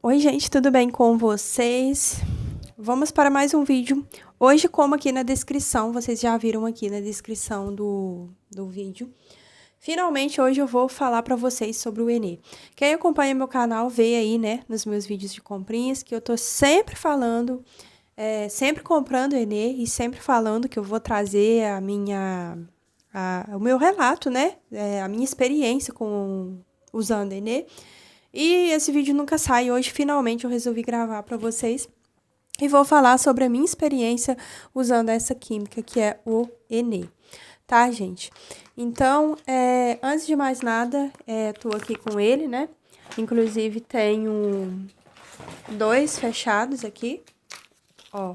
Oi, gente, tudo bem com vocês? Vamos para mais um vídeo. Hoje, como aqui na descrição, vocês já viram aqui na descrição do vídeo, finalmente hoje eu vou falar para vocês sobre o Enê. Quem acompanha meu canal vê aí, né, nos meus vídeos de comprinhas, que eu tô sempre falando, sempre comprando Enê e sempre falando que eu vou trazer o meu relato, né, a minha experiência usando Enê. E esse vídeo nunca sai. Hoje, finalmente, eu resolvi gravar para vocês. E vou falar sobre a minha experiência usando essa química, que é o Enê. Tá, gente? Então, antes de mais nada, tô aqui com ele, né? Inclusive, tenho dois fechados aqui. Ó.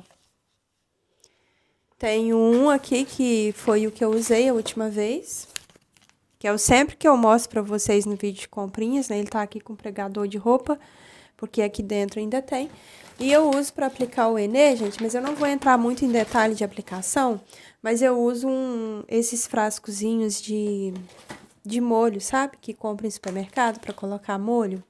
Tenho um aqui que foi o que eu usei a última vez. Que é o sempre que eu mostro pra vocês no vídeo de comprinhas, né? Ele tá aqui com pregador de roupa, porque aqui dentro ainda tem. E eu uso para aplicar o Enê, gente, mas eu não vou entrar muito em detalhe de aplicação, mas eu uso esses frascozinhos de molho, sabe? Que compra em supermercado para colocar molho.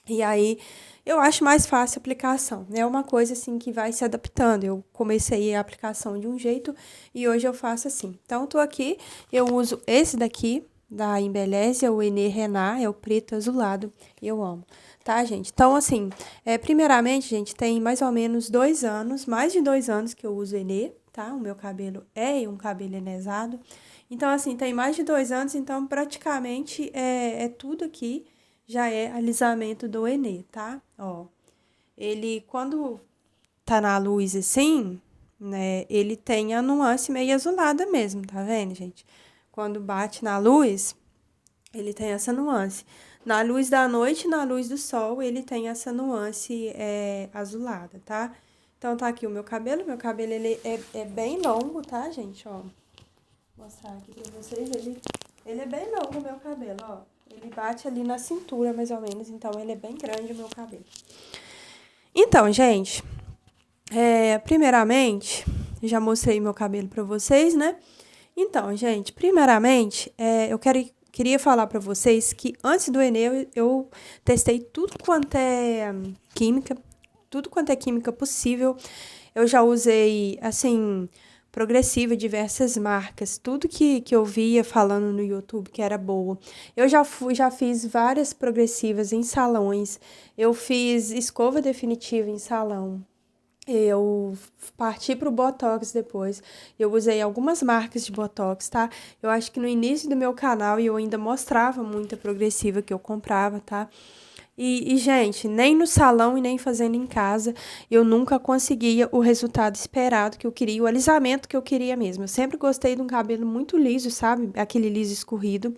E aí, eu acho mais fácil a aplicação. É uma coisa, assim, que vai se adaptando. Eu comecei a aplicação de um jeito e hoje eu faço assim. Então, tô aqui, eu uso esse daqui, da Embeleze, é o Enê Renat, é o preto azulado, e eu amo. Tá, gente? Então, assim, primeiramente, gente, tem mais ou menos 2 anos, mais de 2 anos que eu uso Enê, tá? O meu cabelo é um cabelo enesado. Então, assim, tem mais de 2 anos, então, praticamente, é tudo aqui já é alisamento do Enê, tá? Ó, ele, quando tá na luz assim, né, ele tem a nuance meio azulada mesmo, tá vendo, gente? Quando bate na luz, ele tem essa nuance. Na luz da noite, na luz do sol, ele tem essa nuance azulada, tá? Então, tá aqui o meu cabelo ele é bem longo, tá, gente? Ó, vou mostrar aqui pra vocês, ele é bem longo o meu cabelo, ó. Ele bate ali na cintura, mais ou menos, então ele é bem grande o meu cabelo. Então, gente, primeiramente, já mostrei meu cabelo pra vocês, né? Então, gente, primeiramente, queria falar pra vocês que antes do Enê eu testei tudo quanto é química, tudo quanto é química possível. Eu já usei, assim, progressiva, diversas marcas, tudo que eu via falando no YouTube que era boa. Eu já fiz várias progressivas em salões, eu fiz escova definitiva em salão. Eu parti pro Botox depois. Eu usei algumas marcas de Botox, tá? Eu acho que no início do meu canal eu ainda mostrava muita progressiva que eu comprava, tá? Gente, nem no salão e nem fazendo em casa, eu nunca conseguia o resultado esperado que eu queria, o alisamento que eu queria mesmo. Eu sempre gostei de um cabelo muito liso, sabe? Aquele liso escorrido.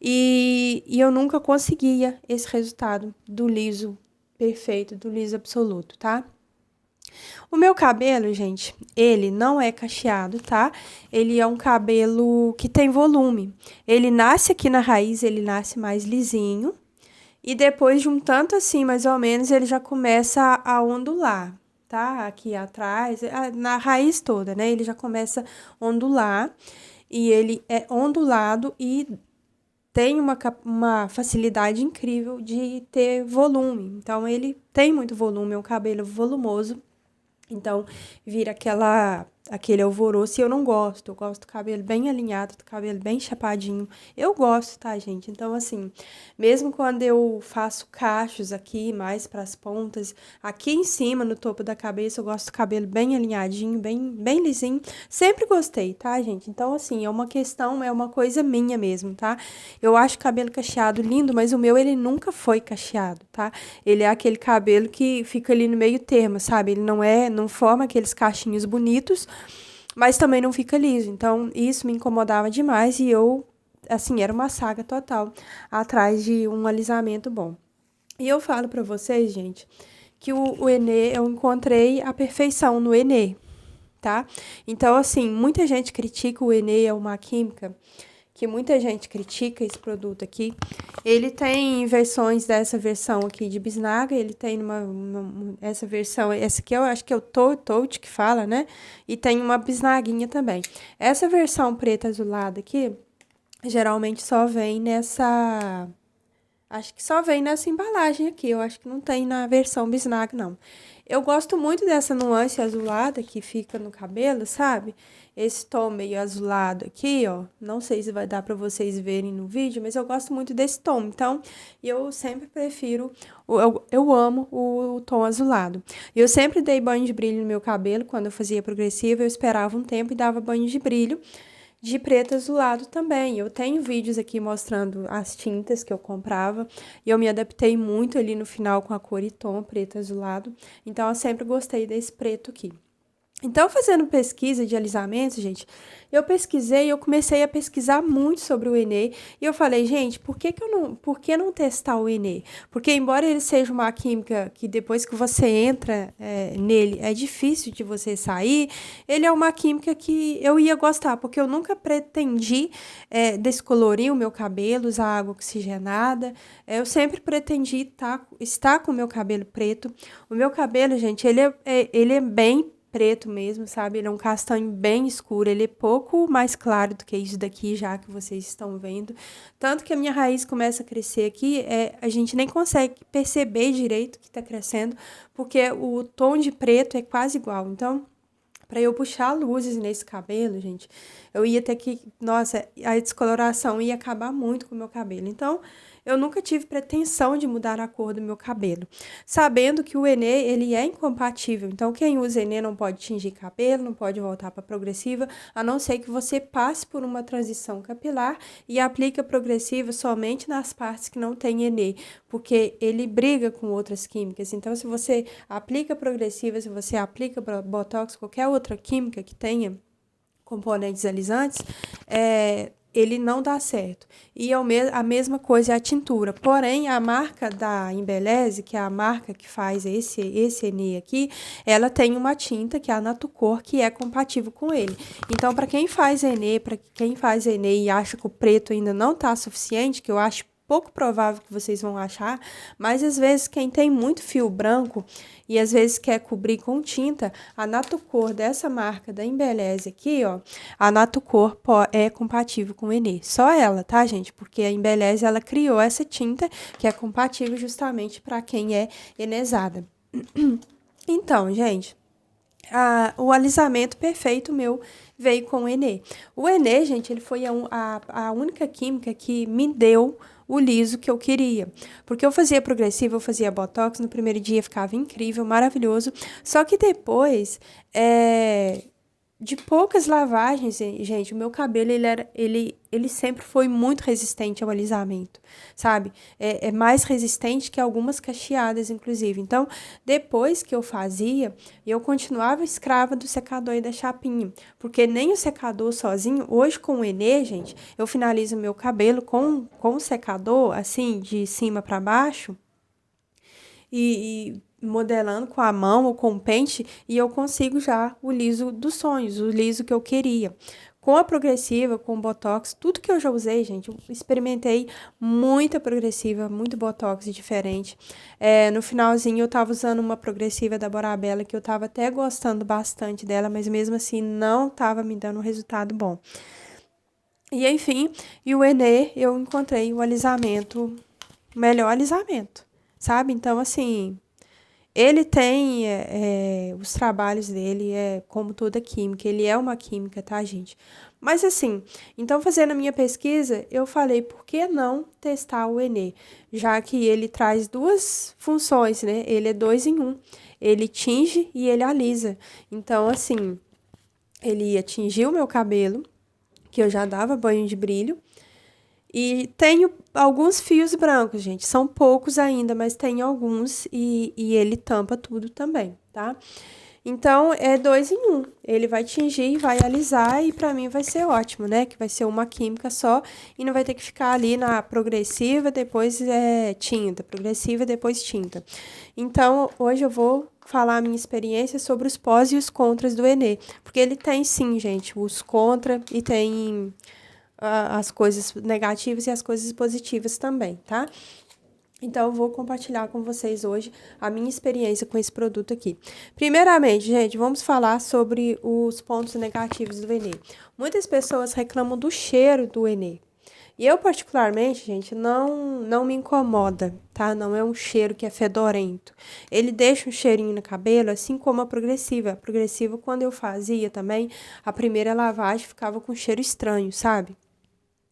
E eu nunca conseguia esse resultado do liso perfeito, do liso absoluto, tá? O meu cabelo, gente, ele não é cacheado, tá? Ele é um cabelo que tem volume. Ele nasce aqui na raiz, ele nasce mais lisinho. E depois de um tanto assim, mais ou menos, ele já começa a ondular, tá? Aqui atrás, na raiz toda, né? Ele já começa a ondular. E ele é ondulado e tem uma facilidade incrível de ter volume. Então, ele tem muito volume, é um cabelo volumoso. Então, vira aquele alvoroço e eu não gosto. Eu gosto do cabelo bem alinhado, do cabelo bem chapadinho. Eu gosto, tá, gente? Então, assim, mesmo quando eu faço cachos aqui, mais para as pontas, aqui em cima, no topo da cabeça, eu gosto do cabelo bem alinhadinho, bem lisinho. Sempre gostei, tá, gente? Então, assim, é uma coisa minha mesmo, tá? Eu acho o cabelo cacheado lindo, mas o meu, ele nunca foi cacheado, tá? Ele é aquele cabelo que fica ali no meio termo, sabe? Ele não forma aqueles cachinhos bonitos, mas também não fica liso. Então, isso me incomodava demais e eu, assim, era uma saga total atrás de um alisamento bom. E eu falo pra vocês, gente, que o Enê, eu encontrei a perfeição no Enê, tá? Então, assim, muita gente critica o Enê, é uma química que muita gente critica esse produto aqui. Ele tem versões dessa versão aqui de bisnaga, ele tem essa versão, essa aqui eu acho que é o Touch que fala, né? E tem uma bisnaguinha também. Essa versão preta azulada aqui, geralmente só vem Acho que só vem nessa embalagem aqui. Eu acho que não tem na versão bisnaga, não. Eu gosto muito dessa nuance azulada que fica no cabelo, sabe? Esse tom meio azulado aqui, ó. Não sei se vai dar pra vocês verem no vídeo, mas eu gosto muito desse tom. Então, eu sempre prefiro, eu amo o tom azulado. Eu sempre dei banho de brilho no meu cabelo. Quando eu fazia progressiva, eu esperava um tempo e dava banho de brilho de preto azulado também. Eu tenho vídeos aqui mostrando as tintas que eu comprava e eu me adaptei muito ali no final com a cor e tom preto azulado. Então, eu sempre gostei desse preto aqui. Então, fazendo pesquisa de alisamento, gente, eu comecei a pesquisar muito sobre o Enê, e eu falei, gente, por que não testar o Enê? Porque embora ele seja uma química que depois que você entra nele, é difícil de você sair, ele é uma química que eu ia gostar, porque eu nunca pretendi descolorir o meu cabelo, usar água oxigenada, eu sempre pretendi estar com o meu cabelo preto. O meu cabelo, gente, ele é bem preto mesmo, sabe? Ele é um castanho bem escuro, ele é pouco mais claro do que isso daqui, já que vocês estão vendo. Tanto que a minha raiz começa a crescer aqui, a gente nem consegue perceber direito que tá crescendo, porque o tom de preto é quase igual. Então, para eu puxar luzes nesse cabelo, gente, eu ia ter que... Nossa, a descoloração ia acabar muito com o meu cabelo. Então, eu nunca tive pretensão de mudar a cor do meu cabelo. Sabendo que o Enê, ele é incompatível. Então, quem usa Enê não pode tingir cabelo, não pode voltar para progressiva, a não ser que você passe por uma transição capilar e aplique a progressiva somente nas partes que não tem Enê, porque ele briga com outras químicas. Então, se você aplica progressiva, se você aplica Botox, qualquer outra química que tenha componentes alisantes, ele não dá certo. E a mesma coisa é a tintura. Porém, a marca da Embeleze, que é a marca que faz esse Enê aqui, ela tem uma tinta, que é a Natucor, que é compatível com ele. Então, para quem faz Enê e acha que o preto ainda não tá suficiente, que eu acho pouco provável que vocês vão achar, mas às vezes quem tem muito fio branco e às vezes quer cobrir com tinta, a Natucor dessa marca da Embeleze aqui, ó, a Natucor é compatível com o Enê. Só ela, tá, gente? Porque a Embeleze, ela criou essa tinta que é compatível justamente para quem é enesada. Então, gente, o alisamento perfeito meu veio com o Enê. O Enê, gente, ele foi a única química que me deu o liso que eu queria. Porque eu fazia progressiva, eu fazia botox, no primeiro dia ficava incrível, maravilhoso. Só que depois, de poucas lavagens, gente, o meu cabelo, ele sempre foi muito resistente ao alisamento, sabe? É mais resistente que algumas cacheadas, inclusive. Então, depois que eu fazia, eu continuava escrava do secador e da chapinha, porque nem o secador sozinho, hoje com o Enê, gente, eu finalizo meu cabelo com o secador, assim, de cima para baixo, e modelando com a mão ou com o pente, e eu consigo já o liso dos sonhos, o liso que eu queria. Com a progressiva, com o Botox, tudo que eu já usei, gente, eu experimentei muita progressiva, muito Botox diferente. No finalzinho eu tava usando uma progressiva da Borabella, que eu tava até gostando bastante dela, mas mesmo assim não tava me dando um resultado bom. E enfim, o Enê, eu encontrei o alisamento, o melhor alisamento, sabe? Então, assim, ele tem os trabalhos dele, como toda química, ele é uma química, tá, gente? Mas assim, então fazendo a minha pesquisa, eu falei, por que não testar o Enê? Já que ele traz duas funções, né? Ele é 2 em 1. Ele tinge e ele alisa. Então, assim, ele ia tingir o meu cabelo, que eu já dava banho de brilho, e tenho alguns fios brancos, gente. São poucos ainda, mas tem alguns e ele tampa tudo também, tá? Então, é 2 em 1. Ele vai tingir, vai alisar e pra mim vai ser ótimo, né? Que vai ser uma química só e não vai ter que ficar ali na progressiva, depois tinta, progressiva, depois tinta. Então, hoje eu vou falar a minha experiência sobre os pós e os contras do Enê. Porque ele tem sim, gente, os contra e tem as coisas negativas e as coisas positivas também, tá? Então, eu vou compartilhar com vocês hoje a minha experiência com esse produto aqui. Primeiramente, gente, vamos falar sobre os pontos negativos do Enê. Muitas pessoas reclamam do cheiro do Enê. E eu, particularmente, gente, não me incomoda, tá? Não é um cheiro que é fedorento. Ele deixa um cheirinho no cabelo, assim como a progressiva. A progressiva, quando eu fazia também, a primeira lavagem ficava com cheiro estranho, sabe?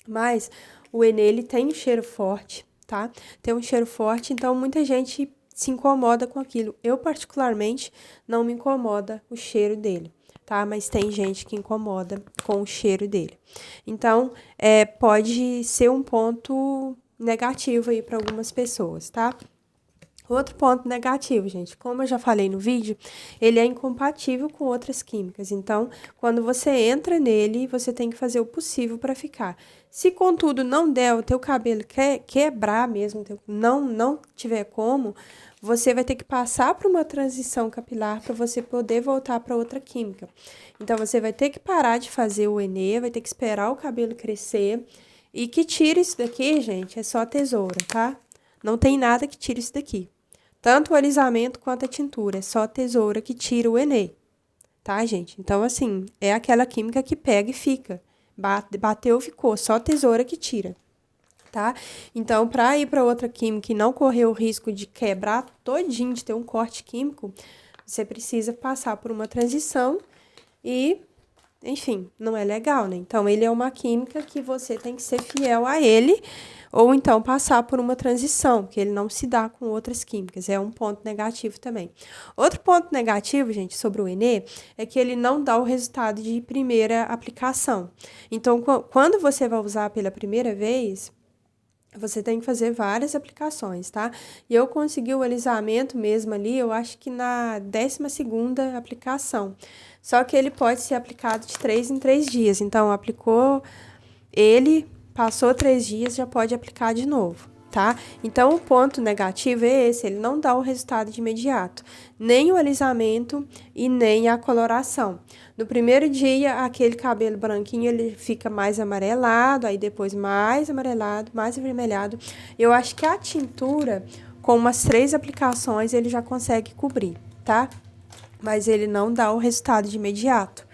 Mas o Enê, ele tem um cheiro forte, tá? Tem um cheiro forte, então muita gente se incomoda com aquilo. Eu, particularmente, não me incomoda o cheiro dele, tá? Mas tem gente que incomoda com o cheiro dele. Então, pode ser um ponto negativo aí para algumas pessoas, tá? Outro ponto negativo, gente, como eu já falei no vídeo, ele é incompatível com outras químicas. Então, quando você entra nele, você tem que fazer o possível para ficar. Se, contudo, não der, o teu cabelo quebrar mesmo, não tiver como, você vai ter que passar por uma transição capilar para você poder voltar para outra química. Então, você vai ter que parar de fazer o Enê, vai ter que esperar o cabelo crescer. E que tire isso daqui, gente, é só tesoura, tá? Não tem nada que tire isso daqui. Tanto o alisamento quanto a tintura. É só a tesoura que tira o Enê. Tá, gente? Então, assim, é aquela química que pega e fica. Bateu, ficou. Só a tesoura que tira. Tá? Então, para ir para outra química e não correr o risco de quebrar todinho, de ter um corte químico, você precisa passar por uma transição e, enfim, não é legal, né? Então, ele é uma química que você tem que ser fiel a ele, ou então passar por uma transição, que ele não se dá com outras químicas. É um ponto negativo também. Outro ponto negativo, gente, sobre o Enê, é que ele não dá o resultado de primeira aplicação. Então, quando você vai usar pela primeira vez, você tem que fazer várias aplicações, tá? E eu consegui o alisamento mesmo ali, eu acho que na 12ª aplicação. Só que ele pode ser aplicado de 3 em 3 dias. Então, aplicou ele, passou 3 dias, já pode aplicar de novo, tá? Então, o ponto negativo é esse, ele não dá o resultado de imediato. Nem o alisamento e nem a coloração. No primeiro dia, aquele cabelo branquinho, ele fica mais amarelado, aí depois mais amarelado, mais avermelhado. Eu acho que a tintura, com umas 3 aplicações, ele já consegue cobrir, tá? Mas ele não dá o resultado de imediato.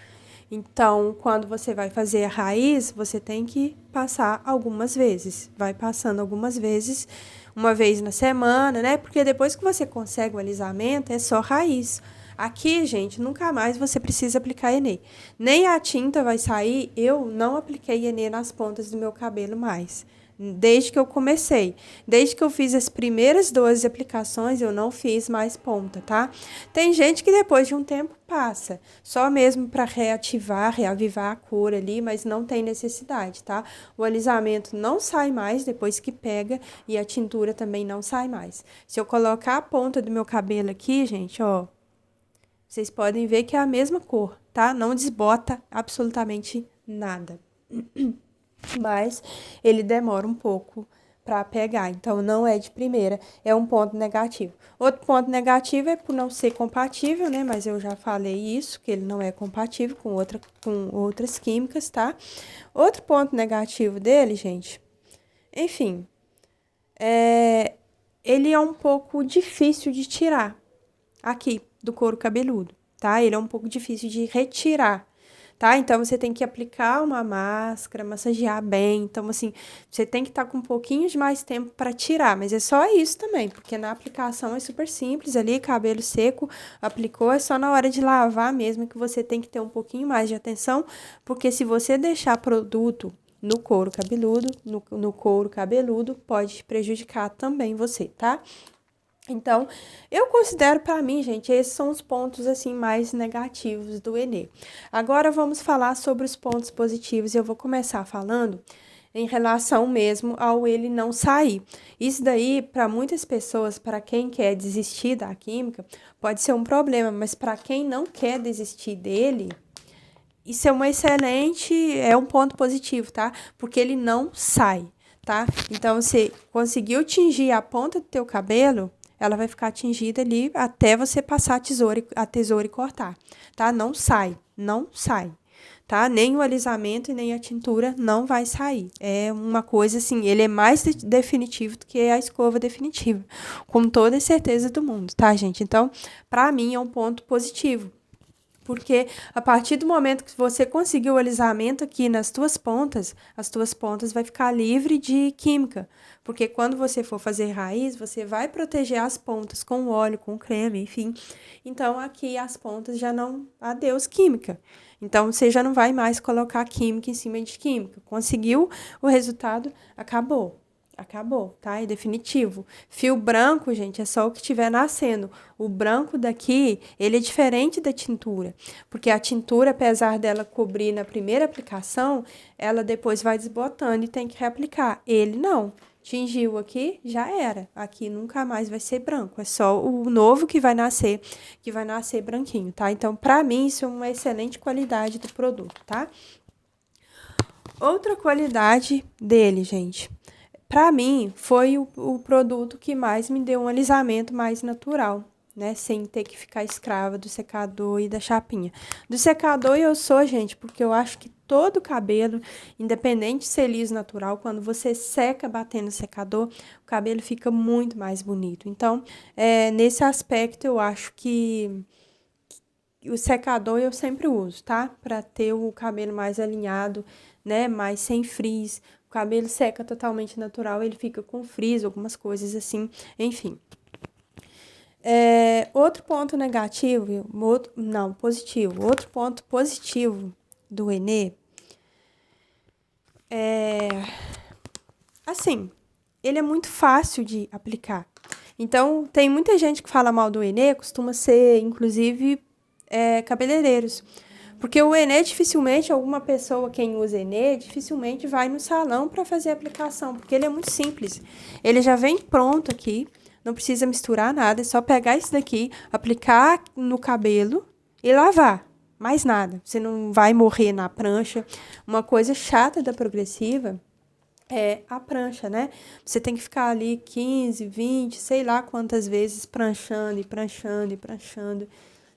Então, quando você vai fazer a raiz, você tem que passar algumas vezes. Vai passando algumas vezes, uma vez na semana, né? Porque depois que você consegue o alisamento, é só raiz. Aqui, gente, nunca mais você precisa aplicar Enê. Nem a tinta vai sair, eu não apliquei Enê nas pontas do meu cabelo mais. Desde que eu comecei. Desde que eu fiz as primeiras 12 aplicações, eu não fiz mais ponta, tá? Tem gente que depois de um tempo passa. Só mesmo para reavivar a cor ali, mas não tem necessidade, tá? O alisamento não sai mais depois que pega e a tintura também não sai mais. Se eu colocar a ponta do meu cabelo aqui, gente, ó, vocês podem ver que é a mesma cor, tá? Não desbota absolutamente nada. Mas ele demora um pouco para pegar, então não é de primeira, é um ponto negativo. Outro ponto negativo é por não ser compatível, né? Mas eu já falei isso, que ele não é compatível com outras químicas, tá? Outro ponto negativo dele, gente, enfim, ele é um pouco difícil de tirar aqui do couro cabeludo, tá? Ele é um pouco difícil de retirar. Tá? Então, você tem que aplicar uma máscara, massagear bem. Então, assim, você tem que estar com um pouquinho de mais tempo para tirar. Mas é só isso também, porque na aplicação é super simples ali, cabelo seco, aplicou, é só na hora de lavar mesmo que você tem que ter um pouquinho mais de atenção, porque se você deixar produto no couro cabeludo, no couro cabeludo, pode prejudicar também você, tá? Então, eu considero para mim, gente, esses são os pontos assim mais negativos do Enê. Agora vamos falar sobre os pontos positivos e eu vou começar falando em relação mesmo ao ele não sair. Isso daí, para muitas pessoas, para quem quer desistir da química, pode ser um problema, mas para quem não quer desistir dele, isso é um ponto positivo, tá? Porque ele não sai, tá? Então, você conseguiu tingir a ponta do teu cabelo, ela vai ficar tingida ali até você passar a tesoura e cortar, tá? Não sai, tá? Nem o alisamento e nem a tintura não vai sair. É uma coisa assim, ele é mais definitivo do que a escova definitiva, com toda a certeza do mundo, tá, gente? Então, pra mim é um ponto positivo. Porque a partir do momento que você conseguiu o alisamento aqui nas tuas pontas, as tuas pontas vai ficar livre de química. Porque quando você for fazer raiz, você vai proteger as pontas com óleo, com creme, enfim. Então, aqui as pontas já não... Adeus, química. Então, você já não vai mais colocar química em cima de química. Conseguiu o resultado, acabou. Acabou, tá? É definitivo. Fio branco, gente, é só o que estiver nascendo. O branco daqui, ele é diferente da tintura. Porque a tintura, apesar dela cobrir na primeira aplicação, ela depois vai desbotando e tem que reaplicar. Ele não. Tingiu aqui, já era. Aqui nunca mais vai ser branco. É só o novo que vai nascer branquinho, tá? Então, pra mim, isso é uma excelente qualidade do produto, tá? Outra qualidade dele, gente... Para mim, foi o produto que mais me deu um alisamento mais natural, né? Sem ter que ficar escrava do secador e da chapinha. Do secador eu sou, gente, porque eu acho que todo cabelo, independente de ser liso natural, quando você seca batendo no secador, o cabelo fica muito mais bonito. Então, nesse aspecto, eu acho que o secador eu sempre uso, tá? Para ter o cabelo mais alinhado, né? Mais sem frizz. O cabelo seca totalmente natural, ele fica com frizz, algumas coisas assim, enfim. Outro ponto negativo, positivo. Outro ponto positivo do Enê assim, ele é muito fácil de aplicar. Então, tem muita gente que fala mal do Enê, costuma ser, inclusive, cabeleireiros. Porque o Enê, dificilmente, alguma pessoa, quem usa Enê, dificilmente vai no salão para fazer a aplicação, porque ele é muito simples. Ele já vem pronto aqui, não precisa misturar nada, é só pegar isso daqui, aplicar no cabelo e lavar. Mais nada, você não vai morrer na prancha. Uma coisa chata da progressiva é a prancha, né? Você tem que ficar ali 15, 20, sei lá quantas vezes pranchando e pranchando e pranchando.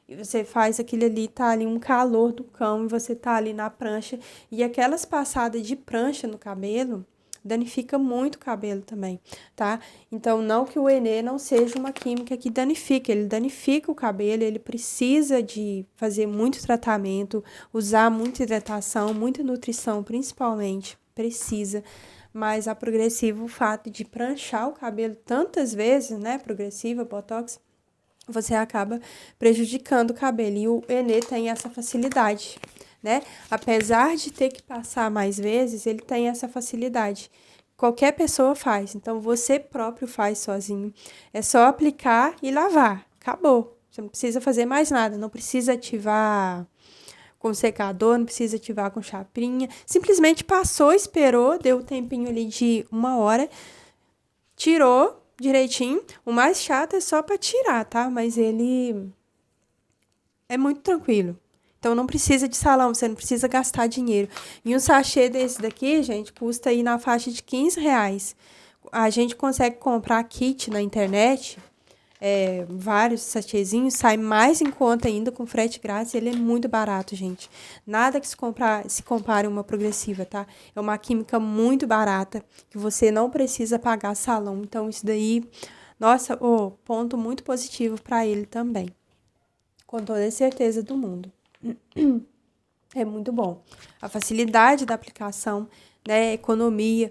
E você faz aquele ali, tá ali um calor do cão e você tá ali na prancha. E aquelas passadas de prancha no cabelo danifica muito o cabelo também, tá? Então, não que o Enê não seja uma química que danifica, ele danifica o cabelo, ele precisa de fazer muito tratamento, usar muita hidratação, muita nutrição, principalmente, precisa. Mas a progressiva, o fato de pranchar o cabelo tantas vezes, né, progressiva, botox, você acaba prejudicando o cabelo. E o Enê tem essa facilidade, né? Apesar de ter que passar mais vezes, ele tem essa facilidade. Qualquer pessoa faz, então você próprio faz sozinho. É só aplicar e lavar. Acabou. Você não precisa fazer mais nada, não precisa ativar com secador, não precisa ativar com chapinha. Simplesmente passou, esperou, deu o tempinho ali de 1 hora, tirou direitinho. O mais chato é só para tirar, tá? Mas ele é muito tranquilo. Então, não precisa de salão, você não precisa gastar dinheiro. E um sachê desse daqui, gente, custa aí na faixa de R$ 15. A gente consegue comprar kit na internet, vários sachêzinhos, sai mais em conta ainda com frete grátis. Ele é muito barato, gente. Nada que se compare a uma progressiva, tá? É uma química muito barata, que você não precisa pagar salão. Então, isso daí, nossa, ponto muito positivo para ele também. Com toda a certeza do mundo. É muito bom. A facilidade da aplicação, né, economia.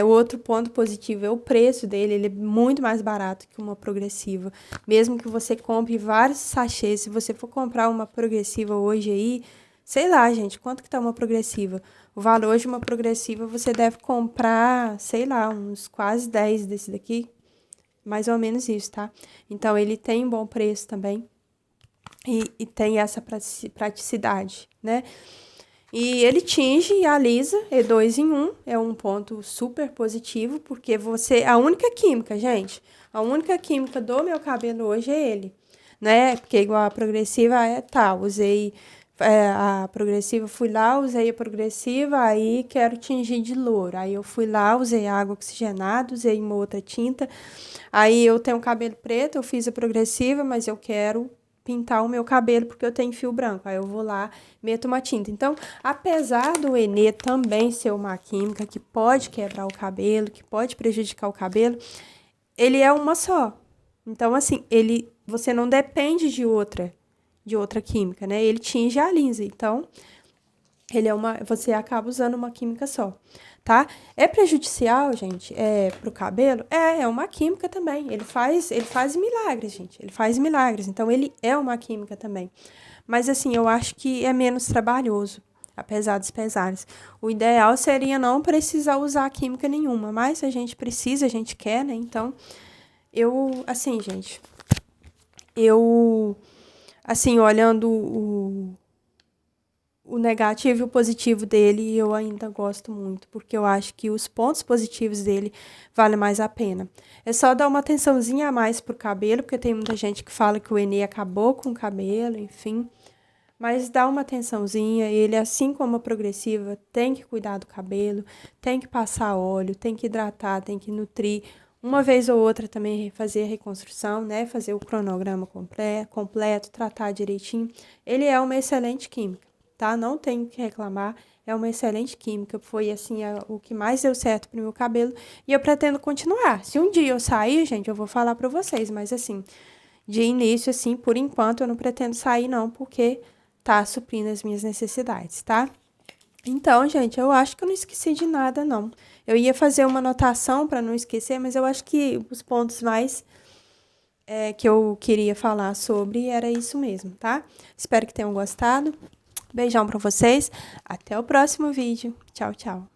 O outro ponto positivo é o preço dele, ele é muito mais barato que uma progressiva. Mesmo que você compre vários sachês, se você for comprar uma progressiva hoje aí, sei lá, gente, quanto que tá uma progressiva? O valor de uma progressiva você deve comprar, sei lá, uns quase 10 desse daqui. Mais ou menos isso, tá? Então, ele tem um bom preço também. E tem essa praticidade, né? E ele tinge e alisa, é 2 em 1, é um ponto super positivo, porque a única química, gente, a única química do meu cabelo hoje é ele, né? Porque igual a progressiva usei a progressiva, fui lá, usei a progressiva, aí quero tingir de louro, aí eu fui lá, usei água oxigenada, usei uma outra tinta, aí eu tenho cabelo preto, eu fiz a progressiva, mas eu quero pintar o meu cabelo porque eu tenho fio branco. Aí eu vou lá, meto uma tinta. Então, apesar do Enê também ser uma química que pode quebrar o cabelo, que pode prejudicar o cabelo, ele é uma só. Então, assim, você não depende de outra. de outra química, né? Ele tinge a linsa, então você acaba usando uma química só, tá? É prejudicial, gente, pro cabelo? É uma química também. Ele faz milagres, gente. Ele faz milagres. Então, ele é uma química também. Mas, assim, eu acho que é menos trabalhoso, apesar dos pesares. O ideal seria não precisar usar química nenhuma, mas se a gente precisa, a gente quer, né? Então, assim, gente, assim, olhando o negativo e o positivo dele, eu ainda gosto muito, porque eu acho que os pontos positivos dele valem mais a pena. É só dar uma atençãozinha a mais pro cabelo, porque tem muita gente que fala que o Enê acabou com o cabelo, enfim. Mas dá uma atençãozinha, ele, assim como a progressiva, tem que cuidar do cabelo, tem que passar óleo, tem que hidratar, tem que nutrir. Uma vez ou outra também fazer a reconstrução, né? Fazer o cronograma completo, tratar direitinho. Ele é uma excelente química, tá? Não tenho o que reclamar, é uma excelente química. Foi, assim, o que mais deu certo pro meu cabelo e eu pretendo continuar. Se um dia eu sair, gente, eu vou falar pra vocês, mas assim, de início, assim, por enquanto, eu não pretendo sair, não, porque tá suprindo as minhas necessidades, tá? Então, gente, eu acho que eu não esqueci de nada, não. Eu ia fazer uma anotação para não esquecer, mas eu acho que os pontos mais que eu queria falar sobre era isso mesmo, tá? Espero que tenham gostado. Beijão para vocês. Até o próximo vídeo. Tchau, tchau.